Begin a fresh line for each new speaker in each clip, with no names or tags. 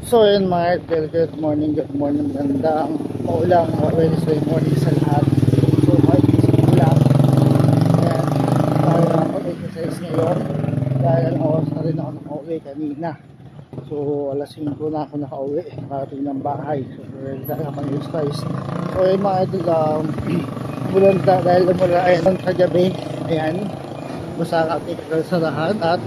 So yun mga idol, good morning, gandang maulang Wednesday morning sa lahat. So kahit isip ko lang, ayan, tayo na mag-exercise ngayon dahil ang oras na rin ako nakauwi kanina. So alas 5 na ako nakauwi, nakarating ng bahay. So dahil ako mag-exercise. So yun mga idol, bulanda dahil umula ayan kagabi, ayan, basta ang ating kalsadahan at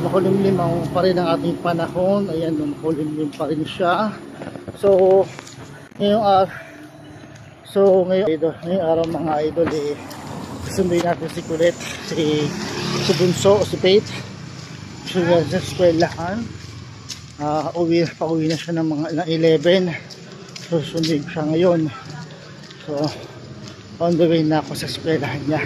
makulimlim pa rin ang ating panahon. Ayan, makulimlim pa rin siya. So ngayong araw mga idol, sunduin natin si Kulit, si Bunso, si Pate, siya sa eskwelahan. Pauwi na siya ng mga 11. So sunduin ko siya ngayon. So on the way na ako sa eskwelahan niya.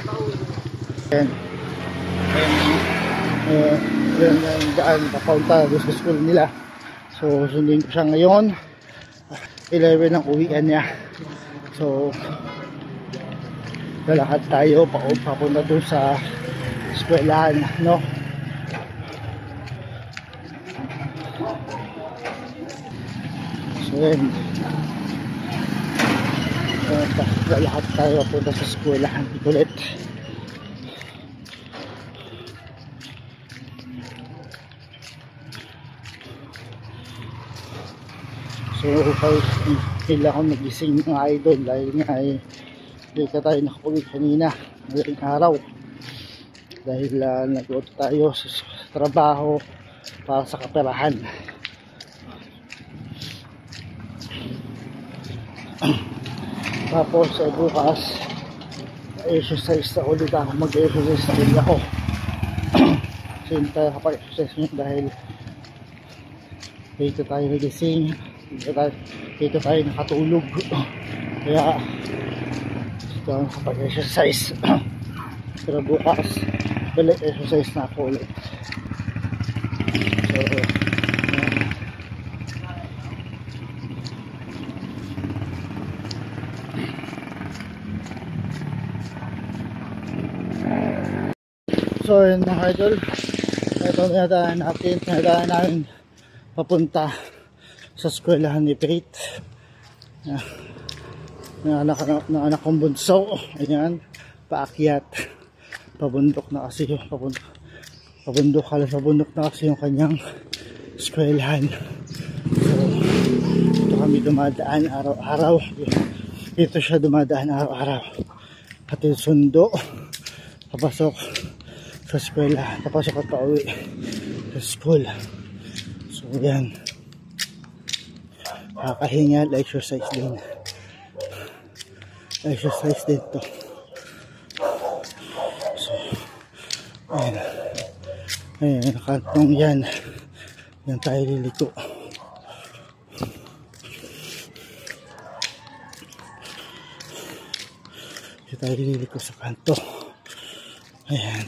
Yun ang daan papunta doon sa school nila. So sundin ko siya ngayon. 11 ang uwian niya. So lalakad tayo papunta doon sa eskwelahan, no? So yun, lalakad tayo papunta sa eskwelahan ulit. So kailan ako nagising mga idol dahil nga hindi ka tayo nakapagod kanina ngayong araw dahil nag-auto tayo sa trabaho para sa kaperahan. Tapos bukas exercise na ulit ako, mag-exercise na ulit ako. So hindi tayo kapag-exercise nyo dahil dito tayo nagising, dito tayo nakatulog, kaya dito ako nakapag-exercise. Pero bukas balik exercise na ako ulit. So yun mga idol, ito nadaan namin papunta sa eskwelahan ni Pate, ng anak kong bunso. Ayan, paakyat, pabundok na kasi yung kanyang eskwelahan. So ito kami dumadaan araw-araw, dito siya dumadaan araw-araw, pati sundo papasok sa eskwela, papasok at pauwi sa school. So yan, kakahinga, exercise din to. So ayan, kantong yan tayo liliko. Yan tayo liliko sa kanto. Ayan.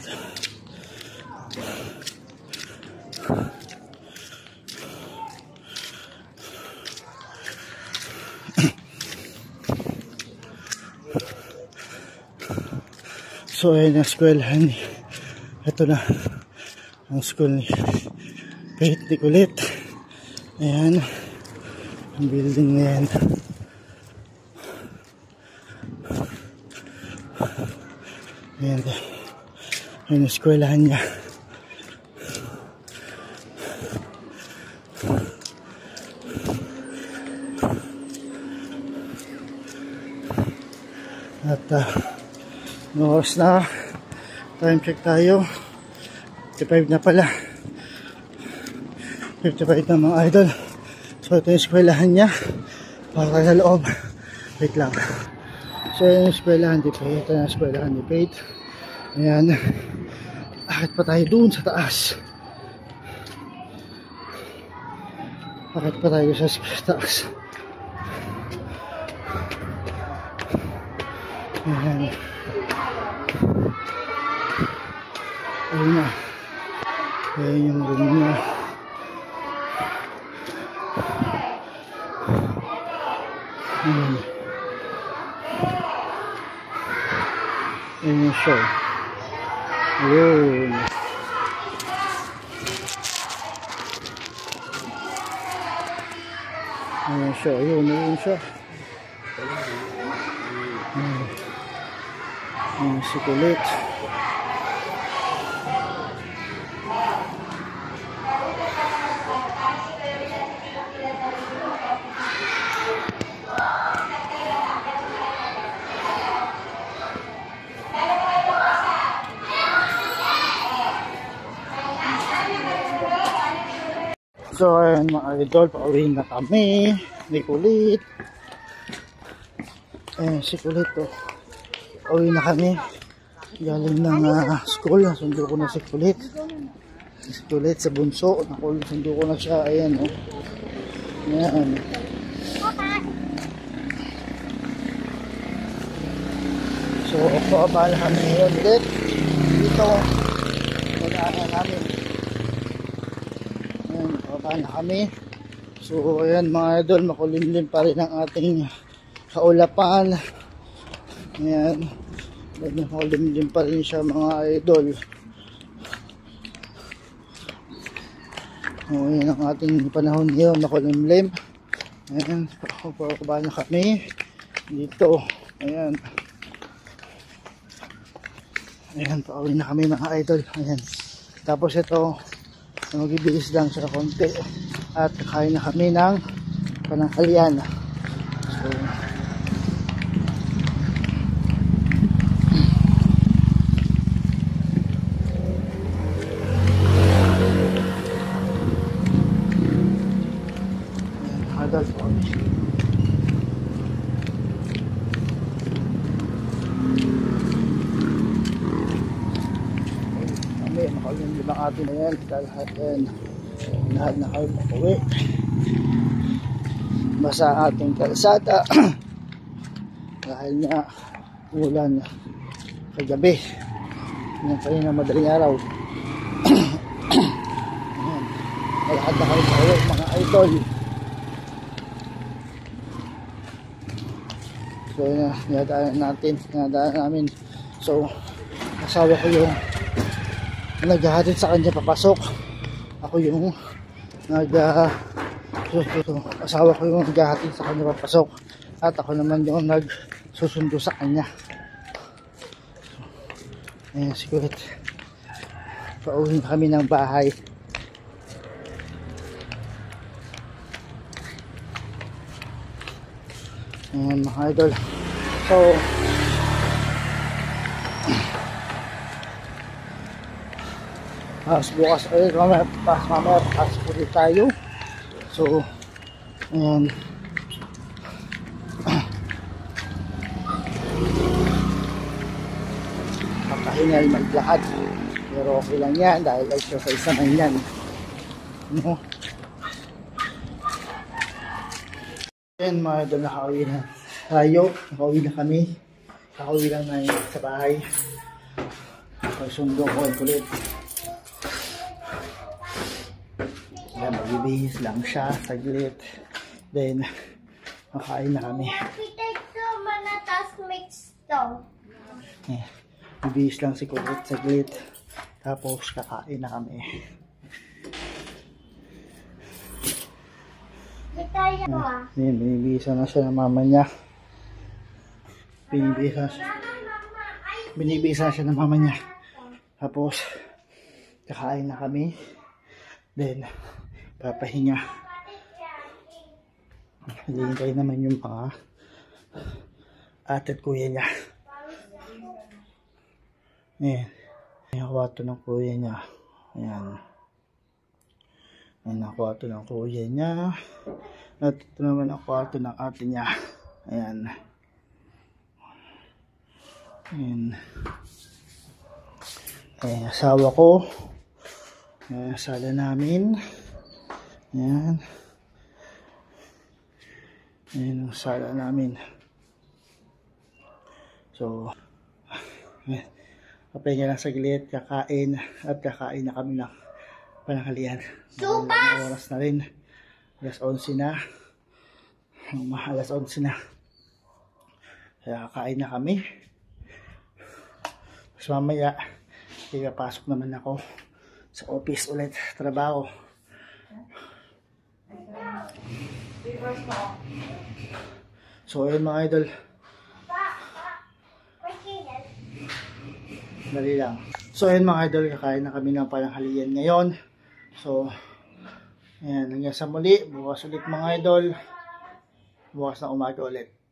So ayan ang eskwelahan. Ito na ang school ni Pate ni Kulit. Ayan ang building na yan. Ayan ang eskwelahan niya. At oras na, time check tayo, 55 na pala, 55 na mga idol. So ito yung eskwelahan niya, para sa loob. Wait lang. So yung eskwelahan ni Pate, ito yung eskwelahan ni Pate. Ayan, akit pa tayo dun sa taas, akit pa tayo sa taas. Ayan, ayun na, ayun yung room niya. Ayun yung show. Ayun. Ayan siya, ayun siya. Ayan si kulit. So ayun mga idol, pauwi na kami. May kulit. Ayan si kulit oh. Pauwi na kami. Galing ng school. Nasundo ko na si kulit. Si kulit sa bunso. Nasundo ko na siya. Ayan oh. Ayan. So paabala kami ngayon ulit. Dito. Pag-aaral namin. Ayan, paabala na kami. So ayan mga idol, makulimlim pa rin ang ating kaulapan. Ayan, makulimlim pa rin siya mga idol. O ayan ang ating panahon ngayon, makulimlim. Ayan, paabala na kami dito. Ayan. Ayan, pauwi na kami mga idol. Ayan. Tapos ito, magbibilis lang siya konti. At kain na kami ng pananghalian. So, ayan, adult kami. Makalim din ang atin na yan. Lahat na kayo pauwi. Basa ating kalsada. Dahil nga ulan kagabi. Yan pa rin ang madaling araw. Lahat na kayo pauwi mga idol. So yun na, dinadaan namin. So asawa ko yung naghahatid sa kanya papasok. Ako yung asawa ko yung naghahatid sa kanya papasok. At ako naman yung nagsusundo sa kanya. Ayan si kulit. Pauwi kami ng bahay. Ayan mga idol. So bukas mamaya pasok ulit tayo. So ayan, papahingal maglakad pero okay lang yan dahil exercise naman yan, no? Ayan mga idol, nakauwi na tayo. Nakauwi na kami. Nakauwi lang na sa bahay. Pagsundo ko ulit. Magbibihis lang siya saglit, then makain na kami. Bibihis lang si kulit saglit, tapos kakain na kami. Binibihisan na siya ng mama niya. Binibihisan siya ng mama niya. Tapos kakain na kami, then papahinga. Hintay naman yung mga ate at kuya niya. Ayan. Yung kwarto ng kuya niya. Ayan. Ayan ang kwarto ng kuya niya. At ito naman ang kwarto ng ate niya. Ayan. Ayan. Ayan, asawa ko. Ayan, sala namin. Ayan. Ayan ang sala namin. So, papahinga lang saglit, kakain, at kakain na kami ng pananghalian. Oras na rin. Alas 11 na. Alas 11 na. Kaya kakain na kami. Tapos mamaya, ipapasok naman ako sa office ulit, trabaho. So ayun mga idol, dali lang. So ayun mga idol, kakain na kami ng pananghalian ngayon. So ayan, hanggang sa muli, bukas ulit mga idol, bukas na umaga ulit.